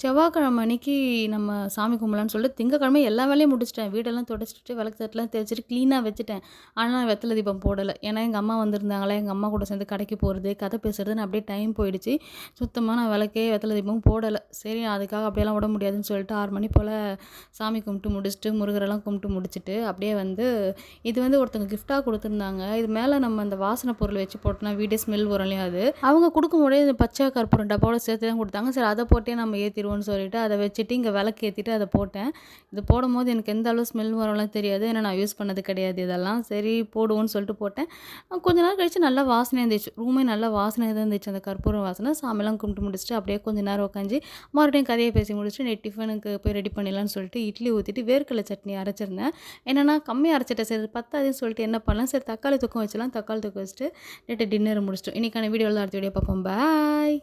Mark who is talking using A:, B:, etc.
A: செவ்வாய்க்கிழமை அன்னைக்கு நம்ம சாமி கும்பலான்னு சொல்லிட்டு திங்கக்கிழமை எல்லா வேலையும் முடிச்சுட்டேன். வீடெல்லாம் தொடச்சிட்டு, விளக்கு தட்டுலாம் தேய்ச்சிட்டு க்ளீனாக வச்சுட்டேன். ஆனா வெத்தல தீபம் போடல. ஏன்னா எங்க அம்மா வந்திருந்தாங்களா, எங்க அம்மா கூட சேர்ந்து கடைக்கு போறது, கதை பேசுறதுன்னு அப்படியே டைம் போயிடுச்சு. சுத்தமா நான் விளக்கே வெத்தல தீபமும் போடல. சரி அதுக்காக அப்படியெல்லாம் விட முடியாதுன்னு சொல்லிட்டு 6 மணி போல சாமி கும்பிட்டு முடிச்சுட்டு, முருகரெல்லாம் கும்பிட்டு முடிச்சுட்டு, அப்படியே வந்து இது வந்து ஒருத்தவங்க கிஃப்ட்டா குடுத்துருந்தாங்க. இது மேல நம்ம அந்த வாசனை பொருள் வச்சு போட்டோம்னா வீடே ஸ்மெல் வரும் இல்லையா அது. அவங்க குடுக்கும்போதே இந்த பச்சை கற்பூரம் டப்பாவோட சேர்த்து தான் குடுத்தாங்க. சரி அத போட்டே நம்ம ஏத்திருவோம்னு சொல்லிட்டு அத வச்சுட்டு இங்க விளக்கு ஏத்திட்டு அத போட்டேன். இது போடும்போது எனக்கு எந்த அளவு ஸ்மெல் வரும்லாம் தெரியாது. ஏன்னா நான் யூஸ் பண்ணது கிடையாது இதெல்லாம். சரி போடுவோம்னு சொல்லிட்டு போட்டேன். கொஞ்ச நேரம் கழிச்சு நல்லா வாசனையா இருந்துச்சு. ரூமே நல்லா வாசனையா தான் இருந்துச்சு அந்த கற்பூரம் வாசனை. சாமிலாம் கும்பிட்டு முடிச்சுட்டு அப்படியே கொஞ்ச நேரம் உட்காந்து மறுபடியும் கதைய பேசி முடிச்சுட்டு நைட் டிஃபனுக்கு போய் ரெடி பண்ணிடலாம்னு சொல்லிட்டு இட்லி ஊத்திட்டு வேர்க்கடலை சட்னி அரைச்சிருந்தேன். என்னன்னா கம்மியா அரைச்சுட்டேன். சரி பத்தாதுன்னு சொல்லிட்டு என்ன பண்ணலாம், சரி தக்காளி தொக்கும் வச்சலாம். தக்காளி தொக்கு வச்சுட்டு நைட்டு டின்னர் முடிச்சிட்டோம். இன்னைக்கான வீடியோல அடுத்த வீடியோ பார்ப்போம். பாய்.